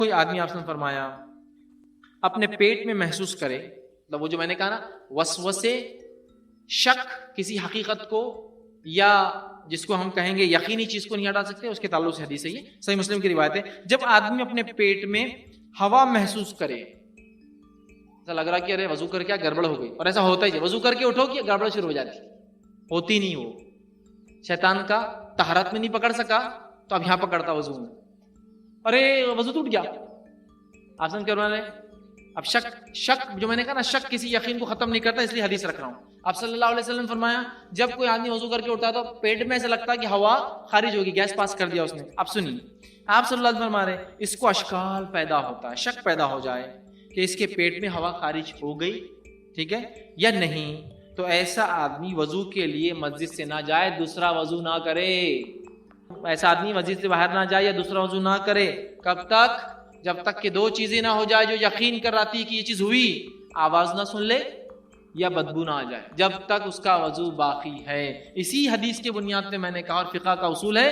کوئی آدمی آپ نے فرمایا اپنے پیٹ میں محسوس کرے، وہ جو میں نے کہا نا وسوسے، شک کسی حقیقت کو یا جس کو ہم کہیں گے یقینی چیز کو نہیں ہٹا سکتے، اس کے تعلق سے حدیث ہے، یہ صحیح مسلم کی روایت ہے. جب آدمی اپنے پیٹ میں ہوا محسوس کرے، ایسا لگ رہا کہ ارے وضو کر کے گڑبڑ ہو گئی، اور ایسا ہوتا ہی ہے، وضو کر کے اٹھو کہ گڑبڑ شروع ہو جاتی، ہوتی نہیں، وہ شیطان کا طہارت میں نہیں پکڑ سکا تو اب یہاں پکڑتا وضو میں، ارے وضو ٹوٹ گیا. آپ سن کروانے اب شک جو میں نے کہا نا، شک کسی یقین کو ختم نہیں کرتا، اس لیے حدیث رکھ رہا ہوں. آپ صلی اللہ علیہ وسلم فرمایا جب کوئی آدمی وضو کر کے اٹھتا ہے تو پیٹ میں ایسا لگتا ہے کہ ہوا خارج ہوگی، گیس پاس کر دیا اس نے. اب سنیے، آپ صلی اللہ علیہ وسلم فرما رہے اس کو اشکال پیدا ہوتا ہے، شک پیدا ہو جائے کہ اس کے پیٹ میں ہوا خارج ہو گئی، ٹھیک ہے یا نہیں، تو ایسا آدمی وضو کے لیے مسجد سے نہ جائے، دوسرا وضو نہ کرے. ایسا آدمی مسجد سے باہر نہ جائے یا دوسرا وضو نہ کرے. کب تک؟ جب تک کہ دو چیزیں نہ ہو جائے جو یقین کر رہی کہ یہ چیز ہوئی، آواز نہ سن لے یا بدبو نہ آ جائے، جب تک اس کا وضو باقی ہے. اسی حدیث کے بنیاد پہ میں نے کہا، اور فقہ کا اصول ہے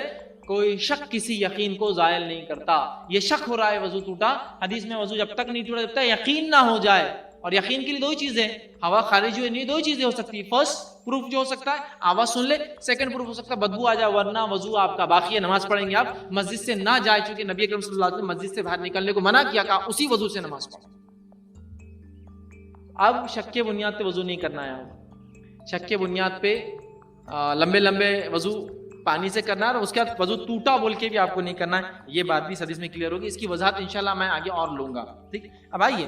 کوئی شک کسی یقین کو زائل نہیں کرتا. یہ شک ہو رہا ہے وضو ٹوٹا، حدیث میں وضو جب تک نہیں ٹوٹا جب تک یقین نہ ہو جائے. اور یقین کے لیے دو چیزیں، ہوا خارج ہوئی نہیں، دو چیزیں ہو سکتی ہیں. فرسٹ پروف جو ہو سکتا ہے آواز سن لے، سیکنڈ پروف ہو سکتا ہے بدبو آ جائے، ورنہ وضو آپ کا باقی ہے، نماز پڑھیں گے آپ. مسجد سے نہ جائے، چونکہ نبی اکرم صلی اللہ علیہ وسلم مسجد سے باہر نکلنے کو منع کیا، کہا اسی وضو سے نماز پڑھو. اب شک کے بنیاد پہ وضو نہیں کرنا ہے، شک کے بنیاد پہ لمبے لمبے وضو پانی سے کرنا ہے، اور اس کے بعد وضو ٹوٹا بول کے بھی آپ کو نہیں کرنا ہے. یہ بات بھی حدیث میں کلیئر ہوگی، اس کی وضاحت انشاءاللہ میں آگے اور لوں گا. ٹھیک، اب آئیے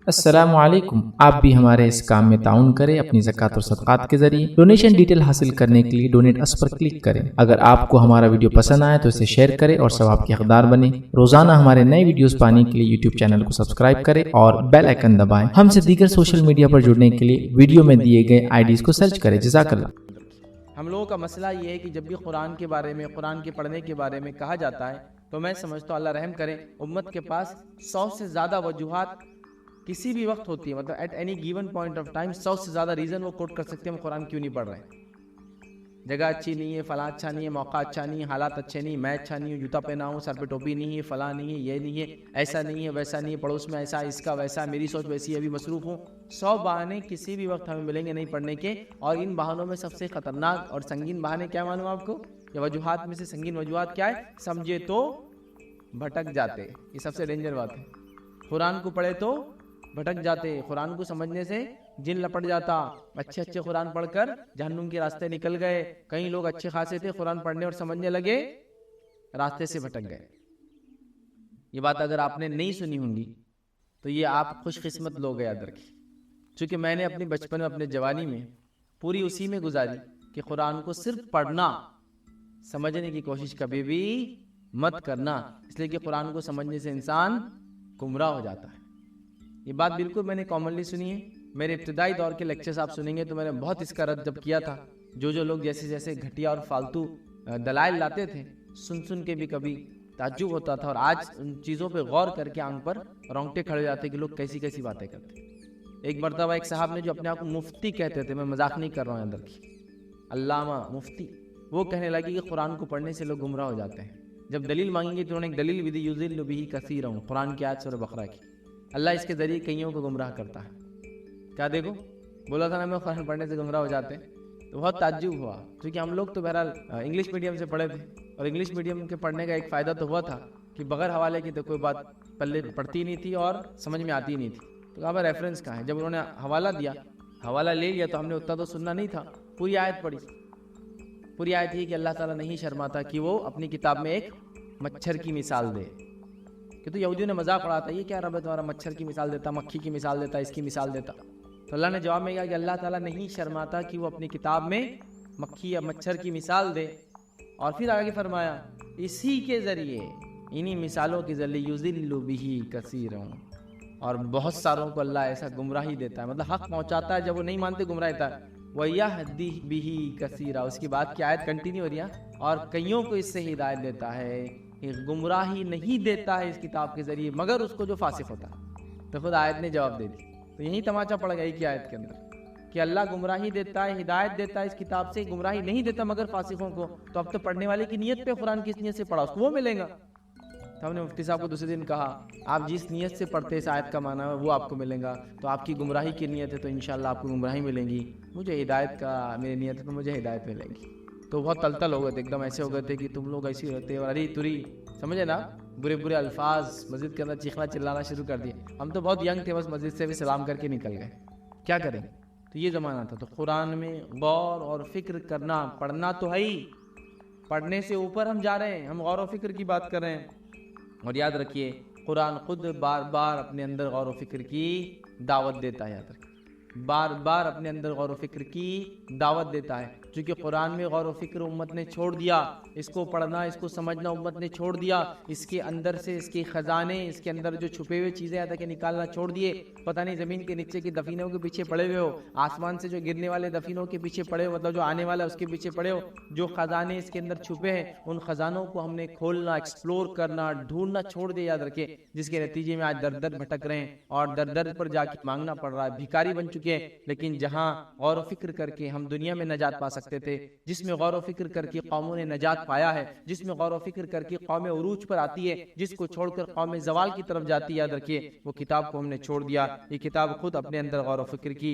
السلام علیکم. آپ بھی ہمارے اس کام میں تعاون کریں اپنی زکوٰۃ اور صدقات کے ذریعے. ڈونیشن ڈیٹیل حاصل کرنے کے لیے ڈونیٹ اس پر کلک کریں. اگر آپ کو ہمارا ویڈیو پسند آئے تو اسے شیئر کریں اور ثواب کے حقدار بنیں. روزانہ ہمارے نئے ویڈیوز پانے کے لیے یوٹیوب چینل کو سبسکرائب کریں اور بیل آئیکن دبائیں. ہم سے دیگر سوشل میڈیا پر جڑنے کے لیے ویڈیو میں دیے گئے آئی-ڈیز کو سرچ کریں. جزاک اللہ. ہم لوگوں کا مسئلہ یہ ہے کہ جب بھی قرآن کے بارے میں، قرآن کے پڑھنے کے بارے میں کہا جاتا ہے تو میں سمجھتا ہوں اللہ رحم کرے، امت کے پاس 100 سے زیادہ وجوہات کسی بھی وقت ہوتی ہے، مطلب at any given point of time 100 سے زیادہ ریزن وہ کوٹ کر سکتے ہیں ہم قرآن کیوں نہیں پڑھ رہے. جگہ اچھی نہیں ہے، فلاں اچھا نہیں ہے، موقع اچھا نہیں ہے، حالات اچھے نہیں، میں اچھا نہیں ہوں، جوتا پہنا ہوں، سر پہ ٹوپی نہیں ہے، فلاں نہیں ہے، یہ نہیں ہے، ایسا نہیں ہے، ویسا نہیں ہے، پڑوس میں ایسا، اس کا ویسا، میری سوچ ویسی ہے، ابھی مصروف ہوں. 100 بہانے کسی بھی وقت ہمیں ملیں گے نہیں پڑھنے کے. اور ان بہانوں میں سب سے خطرناک اور سنگین بہانے کیا معلوم آپ کو؟ یہ وجوہات میں سے سنگین وجوہات کیا ہے؟ سمجھے تو بھٹک جاتے، یہ سب سے ڈینجر بات ہے. قرآن کو پڑھے تو بھٹک جاتے، قرآن کو سمجھنے سے جن لپٹ جاتا. اچھے اچھے قرآن پڑھ کر جہنم کے راستے نکل گئے. کئی لوگ اچھے خاصے تھے، قرآن پڑھنے اور سمجھنے لگے، راستے سے بھٹک گئے. یہ بات اگر آپ نے نہیں سنی ہوں گی تو یہ آپ خوش قسمت لوگ یاد رکھیں. چونکہ میں نے اپنی بچپن میں، اپنے جوانی میں پوری اسی میں گزاری کہ قرآن کو صرف پڑھنا، سمجھنے کی کوشش کبھی بھی مت کرنا، اس لیے کہ قرآن کو سمجھنے سے انسان گمراہ ہو جاتا ہے. یہ بات بالکل میں نے کامنلی سنی ہے. میرے ابتدائی دور کے لیکچرز آپ سنیں گے تو میں نے بہت اس کا رد جب کیا تھا. جو لوگ جیسے جیسے گھٹیا اور فالتو دلائل لاتے تھے، سن کے بھی کبھی تعجب ہوتا تھا، اور آج ان چیزوں پہ غور کر کے آنکھ پر رونگٹے کھڑے جاتے کہ لوگ کیسی کیسی باتیں کرتے. ایک مرتبہ ایک صاحب نے جو اپنے آپ کو مفتی کہتے تھے، میں مذاق نہیں کر رہا ہوں اندر کی، علامہ مفتی، وہ کہنے لگے کہ قرآن کو پڑھنے سے لوگ گمراہ ہو جاتے ہیں. جب دلیل مانگیں گے تو انہوں نے ایک دلیل بھی دی، یضل بہ کثیرا، قرآن کی آیت سورہ بقرہ کی. اللہ اس کے ذریعے کئیوں کو گمراہ کرتا ہے. کیا دیکھو، بولا تھا نا میں قرآن پڑھنے سے گمراہ ہو جاتے ہیں، تو بہت تعجب ہوا. کیونکہ ہم لوگ تو بہرحال انگلش میڈیم سے پڑھے تھے، اور انگلش میڈیم کے پڑھنے کا ایک فائدہ تو ہوا تھا کہ بغیر حوالے کی تو کوئی بات پلے پڑتی نہیں تھی اور سمجھ میں آتی نہیں تھی. تو کہا بھائی ریفرنس کہاں ہے؟ جب انہوں نے حوالہ دیا، حوالہ لے لیا، تو ہم نے اتنا تو سننا نہیں تھا. پوری آیت پڑھی. پوری آیت یہ کہ اللہ تعالیٰ نہیں شرماتا کہ وہ اپنی کتاب میں ایک مچھر کی مثال دے. کہ تو یہودیوں نے مذاق اڑاتا، یہ کیا رب ہے تمہارا، مچھر کی مثال دیتا، مکھی کی مثال دیتا، اس کی مثال دیتا. تو اللہ نے جواب میں کہا کہ اللہ تعالیٰ نہیں شرماتا کہ وہ اپنی کتاب میں مکھی یا مچھر کی مثال دے. اور پھر آگے فرمایا اسی کے ذریعے، انہی مثالوں کے ذریعے یضل بہ کثیرا، اور بہت ساروں کو اللہ ایسا گمراہی دیتا ہے، مطلب حق پہنچاتا ہے، جب وہ نہیں مانتے گمراہ دیتا ہے. وَيَهْدِي بِهِ كَثِيرًا، اس کے بعد کی آیت کنٹینیو ہو رہی ہے، اور کئیوں کو اس سے ہدایت دیتا ہے. گمراہی نہیں دیتا ہے اس کتاب کے ذریعے مگر اس کو جو فاسق ہوتا ہے. تو خود آیت نے جواب دے دی. تو یہی تماچا پڑ گیا کہ آیت کے اندر کہ اللہ گمراہی دیتا ہے، ہدایت دیتا ہے اس کتاب سے، گمراہی نہیں دیتا مگر فاسقوں کو، تو اب تو پڑھنے والے کی نیت پہ قرآن کس نیت سے پڑھا اس کو وہ ملے گا۔ تو ہم نے مفتی صاحب کو دوسرے دن کہا آپ جس نیت سے پڑھتے اس آیت کا معنی ہے وہ آپ کو ملے گا، تو آپ کی گمراہی کی نیت ہے تو انشاءاللہ آپ کو گمراہی ملے گی، مجھے ہدایت کا میری نیت ہے تو مجھے ہدایت ملے گی۔ تو بہت تلتل ہو گئے تھے، ایک دم ایسے ہو گئے تھے کہ تم لوگ ایسے رہتے ہو، اری تری، سمجھے نا، برے برے الفاظ مسجد کے اندر چیخنا چلانا شروع کر دیے۔ ہم تو بہت ینگ تھے، بس مسجد سے بھی سلام کر کے نکل گئے، کیا کریں۔ تو یہ زمانہ تھا، تو قرآن میں غور اور فکر کرنا، پڑھنا تو ہے ہی، پڑھنے سے اوپر ہم جا رہے ہیں، ہم غور و فکر کی بات کر رہے ہیں۔ اور یاد رکھیے قرآن خود بار بار اپنے اندر غور و فکر کی دعوت دیتا ہے، یاد رکھیے بار بار اپنے اندر غور و فکر کی دعوت دیتا ہے، چونکہ قرآن میں غور و فکر امت نے چھوڑ دیا، اس کو پڑھنا اس کو سمجھنا امت نے چھوڑ دیا، اس کے اندر سے اس کے خزانے، اس کے اندر جو چھپے ہوئے چیزیں آتا کہ نکالنا چھوڑ دیے۔ پتہ نہیں زمین کے نیچے کی دفینوں کے پیچھے پڑے ہوئے ہو، آسمان سے جو گرنے والے دفینوں کے پیچھے پڑے ہو، مطلب جو آنے والا اس کے پیچھے پڑے ہو، جو خزانے اس کے اندر چھپے ہیں ان خزانوں کو ہم نے کھولنا، ایکسپلور کرنا، ڈھونڈنا چھوڑ دیا، یاد رکھے، جس کے نتیجے میں آج در در بھٹک رہے ہیں اور در در پر جا کے مانگنا پڑ رہا ہے، بھیکاری بن چکے ہیں۔ لیکن جہاں غور و فکر کر کے ہم دنیا میں نجات پا سکتے تھے، جس میں غور و فکر کر کے قوموں نے نجات پایا ہے، جس میں غور و فکر کر کے قوم عروج پر آتی ہے، جس کو چھوڑ کر قوم زوال کی طرف جاتی ہے، یاد رکھیے وہ کتاب کو ہم نے چھوڑ دیا۔ یہ کتاب خود اپنے اندر غور و فکر کی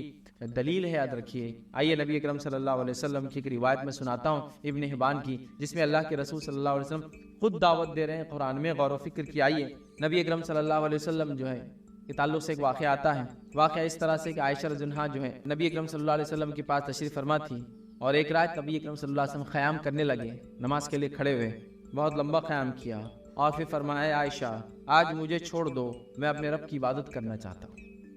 دلیل ہے، یاد رکھیے۔ آئیے نبی اکرم صلی اللہ علیہ وسلم کی ایک روایت میں سناتا ہوں ابن حبان کی، جس میں اللہ کے رسول صلی اللہ علیہ وسلم خود دعوت دے رہے ہیں قرآن میں غور و فکر کی۔ آئیے نبی اکرم صلی اللہ علیہ وسلم جو ہے کے تعلق سے ایک واقعہ آتا ہے، واقعہ اس طرح سے کہ عائشہ رضی اللہ عنہا جو ہے نبی اکرم صلی اللہ علیہ وسلم کے پاس تشریف فرما تھی، اور ایک رات نبی اکرم صلی اللہ علیہ وسلم خیام کرنے لگے، نماز کے لیے کھڑے ہوئے، بہت لمبا خیام کیا، اور پھر فرمایا عائشہ آج مجھے چھوڑ دو، میں اپنے رب کی عبادت کرنا چاہتا ہوں۔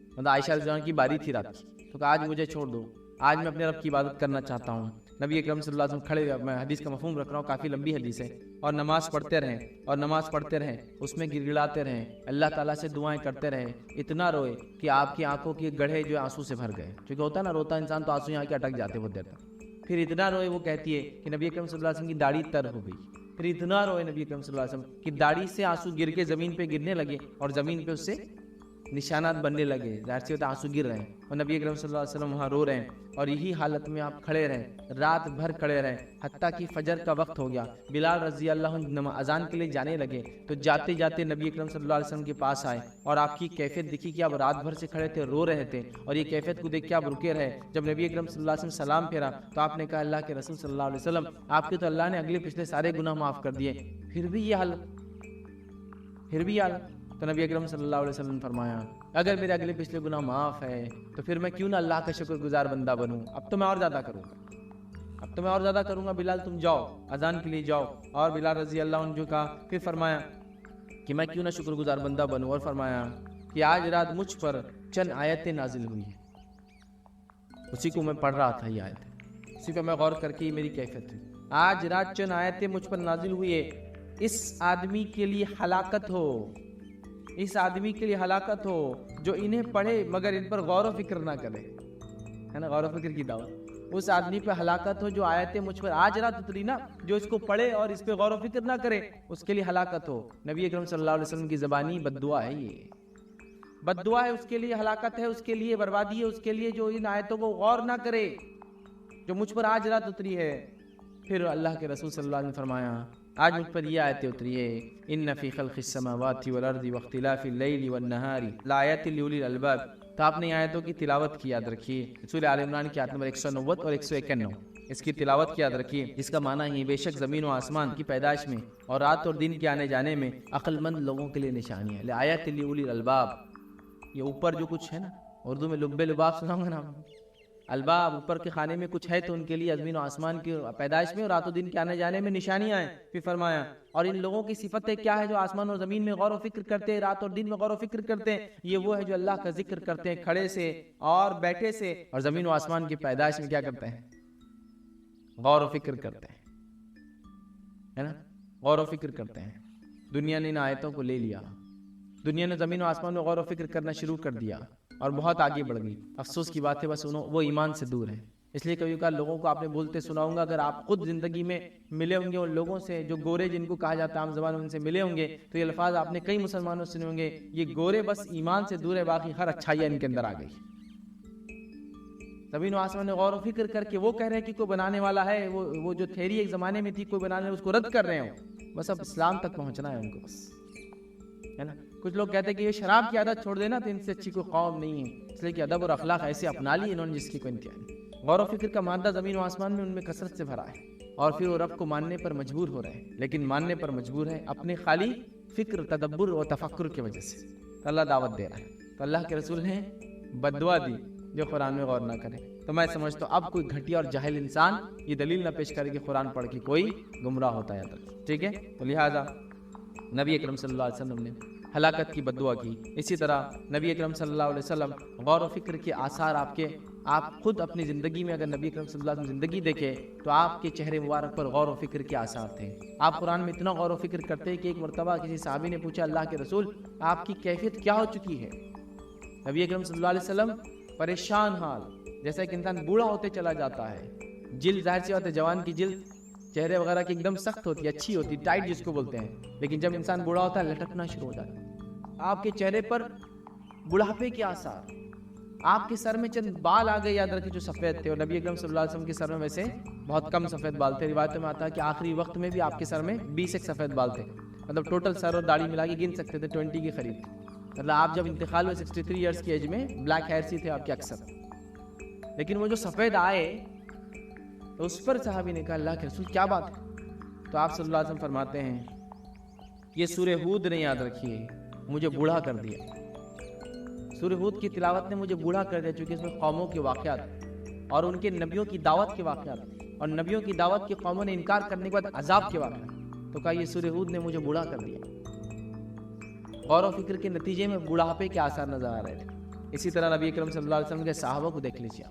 مطلب عائشہ رضی اللہ عنہا کی باری تھی رات کی، تو کہا آج مجھے چھوڑ دو، آج میں اپنے رب کی عبادت کرنا چاہتا ہوں۔ نبی اکرم صلی اللہ علیہ وسلم کھڑے ہوئے، میں حدیث کا مفہوم رکھ رہا ہوں، کافی لمبی حدیث ہے، اور نماز پڑھتے رہیں اور نماز پڑھتے رہیں، اس میں گڑ گڑاتے رہیں، اللہ تعالیٰ سے دعائیں کرتے رہیں، اتنا روئے کہ آپ کی آنکھوں کے گڑھے جو آنسو سے بھر گئے، کیونکہ ہوتا ہے نا روتا انسان تو آنسو یہاں کے اٹک جاتے بہت دیر تک۔ پھر اتنا روئے، وہ کہتی ہے کہ نبی اکرم صلی اللہ علیہ وسلم کی داڑھی تر ہو گئی، پھر اتنا روئے نبی اکرم صلی اللہ علیہ وسلم کی داڑھی سے آنسو گر کے زمین پہ گرنے لگے، اور زمین پہ اس سے نشانات بننے لگے، ظاہر سی ہوتا ہے آنسو گر رہے ہیں، اور نبی اکرم صلی اللہ علیہ وسلم وہاں رو رہے ہیں، اور یہی حالت میں آپ کھڑے رہیں، رات بھر کھڑے رہیں، حتیٰ کہ فجر کا وقت ہو گیا، بلال رضی اللہ عنہ اذان کے لیے جانے لگے، تو جاتے جاتے نبی اکرم صلی اللہ علیہ وسلم کے پاس آئے، اور آپ کی کیفیت دیکھی کہ آپ رات بھر سے کھڑے تھے، رو رہے تھے، اور یہ کیفیت کو دیکھ کے آپ رکے رہے۔ جب نبی اکرم صلی اللہ علیہ وسلم سلام پھیرا تو آپ نے کہا اللہ کے رسول صلی اللہ علیہ وسلم آپ کے تو اللہ نے اگلے پچھلے سارے گناہ معاف کر دیے، پھر بھی یہ حالت۔ تو نبی اکرم صلی اللہ علیہ وسلم نے فرمایا اگر میرے اگلے پچھلے گناہ معاف ہے تو پھر میں کیوں نہ اللہ کا شکر گزار بندہ بنوں، اب تو میں اور زیادہ کروں گا، بلال تم جاؤ اذان کے لیے جاؤ۔ اور بلال رضی اللہ عنہ کا پھر فرمایا کہ میں کیوں نہ شکر گزار بندہ بنوں، اور فرمایا کہ آج رات مجھ پر چند آیتیں نازل ہوئی ہیں، اسی کو میں پڑھ رہا تھا، یہ آیت اسی پہ میں غور کر کے میری کیفیت ہوئی، آج رات چند آیتیں مجھ پر نازل ہوئی ہے، اس آدمی کے لیے ہلاکت ہو، اس آدمی کے لیے ہلاکت ہو جو انہیں پڑھے مگر ان پر غور و فکر نہ کرے، ہے نا، غور و فکر کی دعوت، اس آدمی پہ ہلاکت ہو جو آیتیں مجھ پر آج رات اتری نا، جو اس کو پڑھے اور اس پہ غور و فکر نہ کرے، اس کے لیے ہلاکت ہو۔ نبی اکرم صلی اللہ علیہ وسلم کی زبانی بد دعا ہے، یہ بد دعا ہے، اس کے لیے ہلاکت ہے، اس کے لیے بربادی ہے، اس کے لیے جو ان آیتوں کو غور نہ کرے جو مجھ پر آج رات اتری ہے۔ پھر اللہ کے رسول صلی اللہ علیہ وسلم نے فرمایا آج مجھ پر یہ آیتیں اتری ہے، ان فی خلق السماوات والارض واختلاف اللیل والنہار لآیات لأولی الالباب۔ تو آپ نے آیتوں کی تلاوت کی، یاد رکھیے، سورہ آل عمران کی آیت نمبر 190 اور 191، اس کی تلاوت کی یاد رکھیے، جس کا معنی ہے بے شک زمین و آسمان کی پیدائش میں اور رات اور دن کے آنے جانے میں عقل مند لوگوں کے لیے نشانیاں، لآیات لأولی الالباب۔ یہ اوپر جو کچھ ہے نا، اردو میں لب لباب سنا ہوگا نا، الباب اوپر کے خانے میں کچھ ہے تو ان کے لیے زمین و آسمان کی پیدائش میں اور رات و دن کے آنے جانے میں نشانیاں ہیں۔ پھر فرمایا اور ان لوگوں کی صفتیں کیا ہے جو آسمان اور زمین میں غور و فکر کرتے ہیں، رات اور دن میں غور و فکر کرتے ہیں، یہ وہ ہے جو اللہ کا ذکر کرتے ہیں کھڑے سے اور بیٹھے سے، اور زمین و آسمان کی پیدائش میں کیا کرتے ہیں، غور و فکر کرتے ہیں، ہے نا، غور و فکر کرتے ہیں۔ دنیا نے ان آیتوں کو لے لیا، دنیا نے زمین و آسمان میں غور و فکر کرنا شروع کر دیا اور بہت آگے بڑھ گئی۔ افسوس کی بات ہے بس وہ ایمان سے دور ہیں، اس لیے کبھی کبھار لوگوں کو آپ نے بولتے سناؤں گا، اگر آپ خود زندگی میں ملے ہوں گے ان لوگوں سے جو گورے جن کو کہا جاتا ہے عام زبان میں، ان سے ملے ہوں گے تو یہ الفاظ آپ نے کئی مسلمانوں سے سنے ہوں گے، یہ گورے بس ایمان سے دور ہے، باقی ہر اچھائی ان کے اندر آ گئی۔ زمین و آسمان میں غور و فکر کر کے وہ کہہ رہے ہیں کہ کوئی بنانے والا ہے، وہ جو تھیری ایک زمانے میں تھی کوئی بنانے، اس کو رد کر رہے ہوں. بس اب اسلام تک پہنچنا ہے ان کو، بس ہے نا. کچھ لوگ کہتے ہیں کہ یہ شراب کی عادت چھوڑ دینا تو ان سے اچھی کوئی قوم نہیں ہے، اس لیے کہ ادب اور اخلاق ایسے اپنا لی انہوں نے جس کی کوئی انتہا نہیں. غور و فکر کا مادہ زمین و آسمان میں ان میں کثرت سے بھرا ہے، اور پھر وہ رب کو ماننے پر مجبور ہو رہے ہیں، لیکن ماننے پر مجبور ہے اپنے خالی فکر، تدبر اور تفکر کی وجہ سے. تو اللہ دعوت دے رہا ہے، تو اللہ کے رسول نے بد دعا دی جو قرآن میں غور نہ کرے. تو میں سمجھتا ہوں اب کوئی گھٹیا اور جاہل انسان یہ دلیل نہ پیش کرے کہ قرآن پڑھ کے کوئی گمراہ ہوتا ہے. ٹھیک ہے، تو لہٰذا نبی اکرم صلی اللہ علیہ وسلم نے ہلاکت کی بد دعا کی. اسی طرح نبی اکرم صلی اللہ علیہ وسلم غور و فکر کے آثار آپ خود اپنی زندگی میں اگر نبی اکرم صلی اللہ علیہ وسلم زندگی دیکھیں تو آپ کے چہرے مبارک پر غور و فکر کے آثار تھے. آپ قرآن میں اتنا غور و فکر کرتے کہ ایک مرتبہ کسی صحابی نے پوچھا اللہ کے رسول آپ کی کیفیت کیا ہو چکی ہے؟ نبی اکرم صلی اللہ علیہ وسلم پریشان حال، جیسا کہ انسان بوڑھا ہوتے چلا جاتا ہے، جلد ظاہر سی بات ہے جوان کی جلد چہرے وغیرہ کی ایک دم سخت ہوتی ہے، اچھی ہوتی ہے، ٹائٹ جس کو بولتے ہیں، لیکن جب انسان بوڑھا ہوتا ہے لٹکنا شروع ہو جاتا ہے. آپ کے چہرے پر بڑھاپے کے آثار، آپ کے سر میں چند بال آ گئے یاد رکھیں جو سفید تھے، اور نبی اکرم صلی اللہ علیہ وسلم کے سر میں ویسے بہت کم سفید بال تھے. روایتوں میں آتا ہے کہ آخری وقت میں بھی آپ کے سر میں 20 ایک سفید بال تھے، مطلب ٹوٹل سر اور داڑھی ملا کے گن سکتے تھے 20 کے قریب. مطلب آپ جب انتقال ہوئے 63 ایئرس کی ایج میں بلیک ہیئرس ہی تھے آپ کے اکثر. لیکن وہ جو سفید آئے تو اس پر صحابی نے کہا اللہ کے رسول کیا بات ہے؟ تو آپ صلی اللہ علیہ وسلم فرماتے ہیں یہ سورہ ہود نے یاد رکھی ہے مجھے بوڑھا کر دیا. سورہ ہود کی تلاوت نے مجھے بوڑھا کر دیا، چونکہ اس میں قوموں کے واقعات اور ان کے نبیوں کی دعوت کے واقعات اور نبیوں کی دعوت کی قوموں نے انکار کرنے کے بعد عذاب کے واقعات. تو کہا یہ سورہ ہود نے مجھے بوڑھا کر دیا. غور و فکر کے نتیجے میں بڑھاپے کے آثار نظر آ رہے تھے. اسی طرح نبی اکرم صلی اللہ علیہ وسلم کے صحابہ کو دیکھ لیجیے.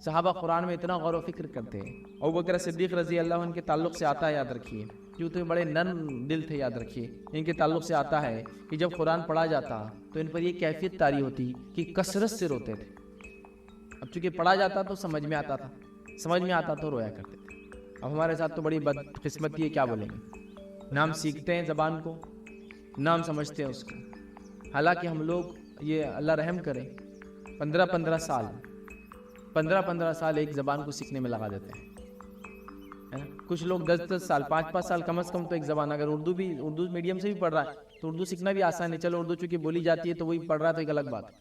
صحابہ قرآن میں اتنا غور و فکر کرتے ہیں. ابوبکر صدیق رضی اللہ عنہ کے تعلق سے آتا ہے یاد رکھیے، کیوں تو بڑے نرم دل تھے یاد رکھیے. ان کے تعلق سے آتا ہے کہ جب قرآن پڑھا جاتا تو ان پر یہ کیفیت طاری ہوتی کہ کثرت سے روتے تھے. اب چونکہ پڑھا جاتا تو سمجھ میں آتا تو رویا کرتے تھے. اب ہمارے ساتھ تو بڑی بد قسمتی ہے، کیا بولیں گے، نام سیکھتے ہیں زبان کو، نام سمجھتے ہیں اس کو. حالانکہ ہم لوگ یہ اللہ رحم کرے 15 سال ایک زبان کو سیکھنے میں لگا دیتے ہیں. کچھ لوگ 10 سال 5 سال کم از کم تو ایک زبان، اگر اردو میڈیم سے بھی پڑھ رہا ہے تو اردو سیکھنا بھی آسان ہے. چلو اردو چونکہ بولی جاتی ہے تو وہی پڑھ رہا ہے تو ایک الگ بات ہے.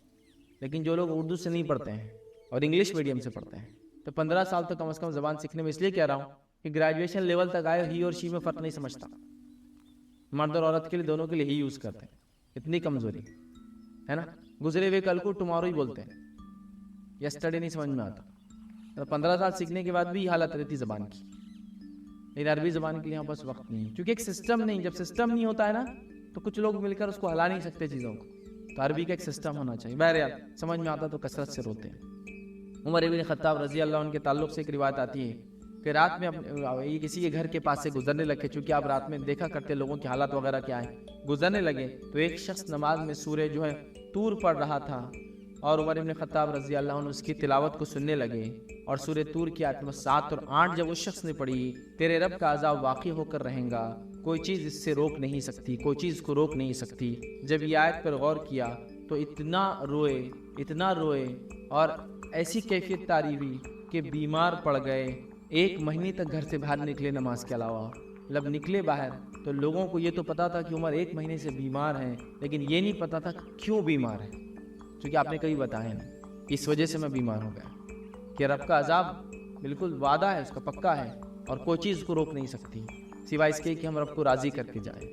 لیکن جو لوگ اردو سے نہیں پڑھتے ہیں اور انگلش میڈیم سے پڑھتے ہیں تو 15 سال تو کم از کم زبان سیکھنے میں اس لیے کہہ رہا ہوں کہ گریجویشن لیول تک آئے ہی اور شی میں فرق نہیں سمجھتا. مرد اور عورت کے لیے دونوں کے لیے ہی یوز کرتے ہیں. اتنی کمزوری ہے نا. گزرے ہوئے کل کو ٹمارو ہی بولتے ہیں، یسٹرڈے نہیں سمجھ میں آتا. 15 سال سیکھنے کے بعد بھی یہ حالت رہتی زبان کی. لیکن عربی زبان کے لیے بس وقت نہیں، کیونکہ ایک سسٹم نہیں. جب سسٹم نہیں ہوتا ہے نا تو کچھ لوگ مل کر اس کو ہلا نہیں سکتے چیزوں کو. تو عربی کا ایک سسٹم ہونا چاہیے. بہرحال سمجھ میں آتا تو کثرت سے روتے ہیں. عمر ابن خطاب رضی اللہ عنہ کے تعلق سے ایک روایت آتی ہے کہ رات میں یہ کسی کے گھر کے پاس سے گزرنے لگے، چونکہ آپ رات میں دیکھا کرتے لوگوں کے حالات وغیرہ کیا ہیں. گزرنے لگے تو ایک شخص نماز میں سورہ جو ہے طور پڑھ رہا تھا اور عمر ابن خطاب رضی اللہ عنہ اس کی تلاوت کو سننے لگے. اور سورہ طور کی آیت 7 اور 8 جب اس شخص نے پڑھی، تیرے رب کا عذاب واقع ہو کر رہیں گا، کوئی چیز اس سے روک نہیں سکتی، کوئی چیز کو روک نہیں سکتی. جب یہ آیت پر غور کیا تو اتنا روئے اور ایسی کیفیت طاری ہوئی کہ بیمار پڑ گئے. 1 مہینے تک گھر سے باہر نکلے نماز کے علاوہ. جب نکلے باہر تو لوگوں کو یہ تو پتا تھا کہ عمر 1 مہینے سے بیمار ہیں، لیکن یہ نہیں پتا تھا کیوں بیمار ہے. چونکہ آپ نے کبھی بتایا نا اس وجہ سے میں بیمار ہو گیا، کہ رب کا عذاب بالکل وعدہ ہے، اس کا پکا ہے اور کوئی چیز کو روک نہیں سکتی سوائے اس کے کہ ہم رب کو راضی کر کے جائیں.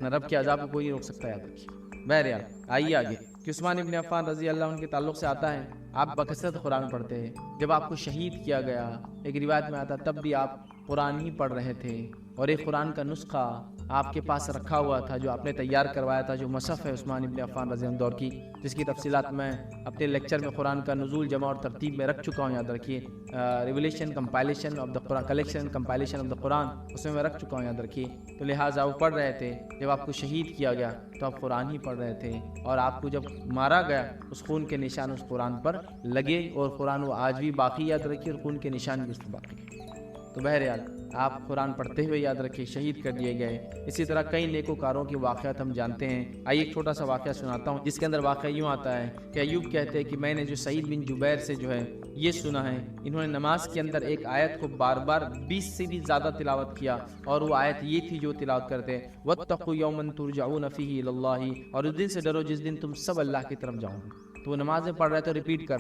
نہ رب کے عذاب کو کوئی نہیں روک سکتا، یاد رکھیے. بہرحال آئیے آگے کہ عثمان ابن عفان رضی اللہ عنہ کے تعلق سے آتا ہے آپ بکثرت قرآن پڑھتے ہیں. جب آپ کو شہید کیا گیا، ایک روایت میں آتا تب بھی آپ قرآن ہی پڑھ رہے تھے اور ایک قرآن کا نسخہ آپ کے پاس رکھا ہوا تھا جو آپ نے تیار کروایا تھا، جو مصحف ہے عثمان ابن عفان رضی اللہ عنہ دور کی، جس کی تفصیلات میں اپنے لیکچر میں قرآن کا نزول، جمع اور ترتیب میں رکھ چکا ہوں. یاد رکھیے revelation compilation of the Quran, collection compilation of the Quran, اس میں رکھ چکا ہوں. یاد رکھیے. تو لہٰذا وہ پڑھ رہے تھے. جب آپ کو شہید کیا گیا تو آپ قرآن ہی پڑھ رہے تھے اور آپ کو جب مارا گیا اس خون کے نشان اس قرآن پر لگے اور قرآن وہ آج بھی باقی. یاد رکھیے اور خون کے نشان بھی اس پر باقی. تو بہرحال آپ قرآن پڑھتے ہوئے یاد رکھیے شہید کر دیے گئے. اسی طرح کئی نیکوکاروں کے واقعات ہم جانتے ہیں. آئیے ایک چھوٹا سا واقعہ سناتا ہوں جس کے اندر واقعہ یوں آتا ہے کہ ایوب کہتے ہیں کہ میں نے جو سعید بن جبیر سے جو ہے یہ سنا ہے انہوں نے نماز کے اندر ایک آیت کو بار بار 20 سے بھی زیادہ تلاوت کیا، اور وہ آیت یہ تھی جو تلاوت کرتے وَاتَّقُوا يَوْمًا تُرْجَعُونَ فِيهِ إِلَى اللَّهِ، اور اس دن سے ڈرو جس دن تم سب اللہ کی طرف جاؤ گے۔ تو وہ نمازیں پڑھ رہے تھے، ریپیٹ کر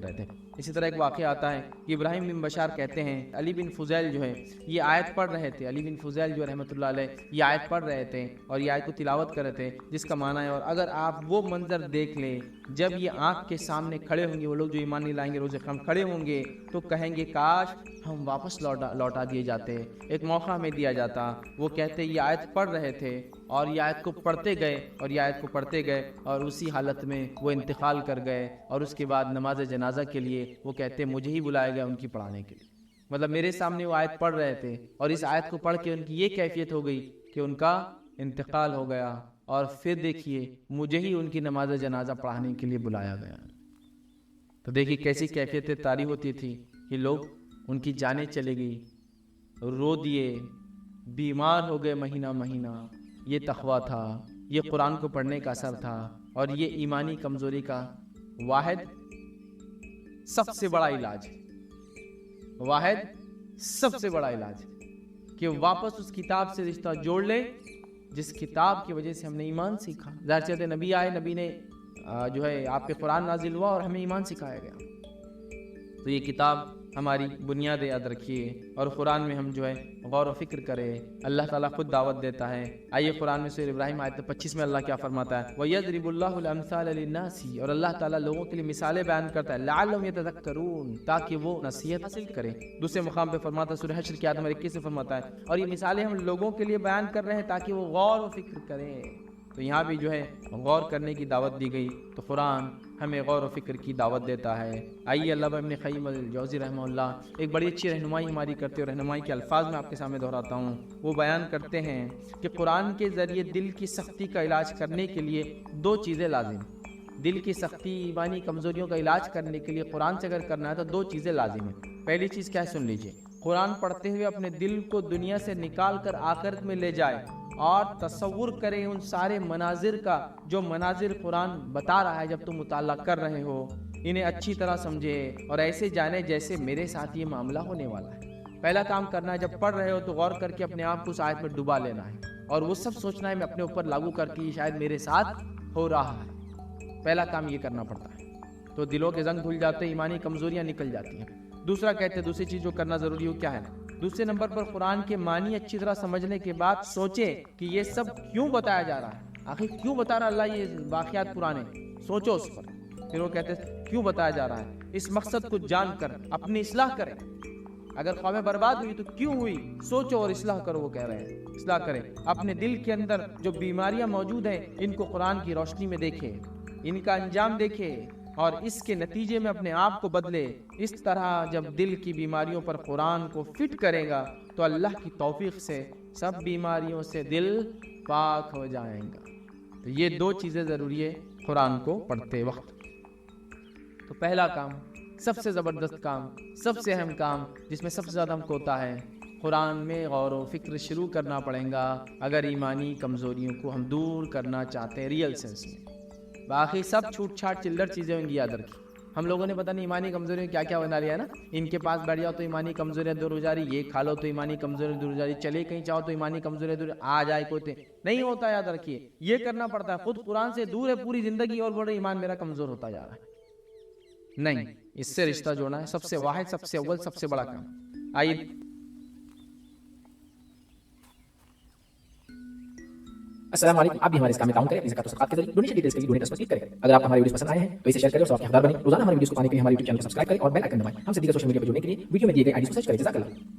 رہے تھے۔ اسی طرح ایک واقعہ آتا ہے کہ ابراہیم بن بشار کہتے ہیں علی بن فضیل جو ہے یہ آیت پڑھ رہے تھے، علی بن فضیل جو رحمۃ اللہ علیہ یہ آیت پڑھ رہے تھے اور یہ آیت کو تلاوت کر رہے تھے، جس کا معنی ہے، اور اگر آپ وہ منظر دیکھ لیں جب یہ آنکھ کے سامنے کھڑے ہوں گے، وہ لوگ جو ایمان نہیں لائیں گے روز قیامت کھڑے ہوں گے، تو کہیں گے کاش ہم واپس لوٹا دیے جاتے، ایک موقع ہمیں دیا جاتا۔ وہ کہتے یہ آیت پڑھ رہے تھے اور یہ آیت کو پڑھتے گئے اور اسی حالت میں وہ انتقال کر گئے، اور اس کے بعد نماز جنازہ کے لیے وہ کہتے مجھے ہی بلایا گیا ان کی پڑھانے کے لیے۔ مطلب میرے سامنے وہ آیت پڑھ رہے تھے اور اس آیت کو پڑھ کے ان کی یہ کیفیت ہو گئی کہ ان کا انتقال ہو گیا، اور پھر دیکھیے مجھے ہی ان کی نماز جنازہ پڑھانے کے لیے بلایا گیا۔ تو دیکھیے کیسی کیفیت طاری ہوتی تھی کہ لوگ ان کی جانیں چلی گئی، رو دیے، بیمار ہو گئے مہینہ۔ یہ تقویٰ تھا، یہ قرآن کو پڑھنے کا اثر تھا، اور یہ ایمانی کمزوری کا واحد سب سے بڑا علاج کہ واپس اس کتاب سے رشتہ جوڑ لے جس کتاب کی وجہ سے ہم نے ایمان سیکھا۔ ظاہر سی بات ہے نبی آئے، نبی نے جو ہے آپ پہ قرآن نازل ہوا اور ہمیں ایمان سکھایا گیا۔ تو یہ کتاب ہماری بنیاد یاد رکھیے، اور قرآن میں ہم جو ہے غور و فکر کریں۔ اللہ تعالیٰ خود دعوت دیتا ہے۔ آئیے قرآن میں سورہ ابراہیم آیت 25 میں اللہ کیا فرماتا ہے، وَيَضْرِبُ اللَّهُ الْأَمْثَالَ لِلنَّاسِ، اور اللہ تعالیٰ لوگوں کے لیے مثالیں بیان کرتا ہے، لَعَلَّهُمْ يَتَذَكَّرُونَ، تاکہ وہ نصیحت حاصل کریں۔ دوسرے مقام پہ فرماتا ہے سورہ حشر کی آیت نمبر 21 سے فرماتا ہے، اور یہ مثالیں ہم لوگوں کے لیے بیان کر رہے ہیں تاکہ وہ غور و فکر کریں۔ تو یہاں بھی جو ہے غور کرنے کی دعوت دی گئی، تو قرآن ہمیں غور و فکر کی دعوت دیتا ہے۔ آئیے علامہ ابن قیم الجوزی رحمہ اللہ ایک بڑی اچھی رہنمائی ہماری کرتے، اور رہنمائی کے الفاظ میں آپ کے سامنے دہراتا ہوں۔ وہ بیان کرتے ہیں کہ قرآن کے ذریعے دل کی سختی کا علاج کرنے کے لیے 2 چیزیں لازم، دل کی سختی ایمانی کمزوریوں کا علاج کرنے کے لیے قرآن سے اگر کرنا ہے تو 2 چیزیں لازم ہیں۔ پہلی چیز کیا ہے سن لیجئے، قرآن پڑھتے ہوئے اپنے دل کو دنیا سے نکال کر آخرت میں لے جائے، اور تصور کریں ان سارے مناظر کا جو مناظر قرآن بتا رہا ہے، جب تم مطالعہ کر رہے ہو انہیں اچھی طرح سمجھے اور ایسے جانے جیسے میرے ساتھ یہ معاملہ ہونے والا ہے۔ پہلا کام کرنا ہے، جب پڑھ رہے ہو تو غور کر کے اپنے آپ کو اس آیت میں ڈبا لینا ہے، اور وہ سب سوچنا ہے میں اپنے اوپر لاگو کر کے یہ شاید میرے ساتھ ہو رہا ہے۔ پہلا کام یہ کرنا پڑتا ہے، تو دلوں کے زنگ دھل جاتے ہیں، ایمانی کمزوریاں نکل جاتی ہیں۔ دوسرا کہتے ہیں دوسری چیز جو کرنا ضروری ہو کیا ہے، دوسرے نمبر پر قرآن کے معنی اچھی طرح سمجھنے کے بعد سوچے کہ یہ سب کیوں بتایا جا رہا ہے، آخر کیوں بتا رہا اللہ یہ واقعات پرانے، سوچو اس پر۔ پھر وہ کہتے ہیں کیوں بتایا جا رہا ہے، اس مقصد کو جان کر اپنی اصلاح کریں، اگر قومیں برباد ہوئی تو کیوں ہوئی، سوچو اور اصلاح کرو۔ وہ کہہ رہے ہیں اصلاح کریں، اپنے دل کے اندر جو بیماریاں موجود ہیں ان کو قرآن کی روشنی میں دیکھیں، ان کا انجام دیکھیں، اور اس کے نتیجے میں اپنے آپ کو بدلے۔ اس طرح جب دل کی بیماریوں پر قرآن کو فٹ کرے گا تو اللہ کی توفیق سے سب بیماریوں سے دل پاک ہو جائیں گا۔ تو یہ 2 چیزیں ضروری ہے قرآن کو پڑھتے وقت۔ تو پہلا کام، سب سے زبردست کام، سب سے اہم کام، جس میں سب سے زیادہ ہم کو ہوتا ہے، قرآن میں غور و فکر شروع کرنا پڑے گا اگر ایمانی کمزوریوں کو ہم دور کرنا چاہتے ہیں ریئل سینس میں۔ باقی سب چھوٹ چھاٹ چلر چیزیں ہوں گی، یاد رکھیے۔ ہم لوگوں نے پتہ نہیں ایمانی کمزوریوں کیا کیا بنا لیا ہے نا، ان کے پاس بیٹھ جاؤ تو ایمانی کمزوریاں دور ہو جا رہی، یہ کھا لو تو ایمانی کمزوریاں دور ہو جا رہی، چلے کہیں چاہو تو ایمانی کمزوریاں دور آ جائے کوئی نہیں ہوتا۔ یاد رکھیے یہ کرنا پڑتا ہے، خود قرآن سے دور ہے پوری زندگی اور بولے ایمان میرا کمزور ہوتا جا رہا ہے، نہیں، اس سے رشتہ جوڑنا ہے، سب سے واحد، سب سے اول، سب سے بڑا کام۔ آئیے السلام علیکم، آپ بھی ہمارے اس کام میں تعاون کریں اپنی زکات و صدقات کے ذریعے ڈونیشن ڈیٹیلز کے لیے ڈونیٹ پر کلک کریں۔ اگر آپ کو ہمارے ویڈیوز پسند آئے ہیں تو اسے شیئر کریں اور سب کے حقدار بنیں۔ روزانہ ہمارے ویڈیوز کو پانے کے لیے ہمارے یوٹیوب چینل کو سبسکرائب کریں اور بیل آئکن دبائیں۔ ہم سے دیگر سوشل میڈیا پر جڑنے کے لیے ویڈیو میں دیے گئے آئی ڈی کو سرچ کریں۔ جزاک اللہ۔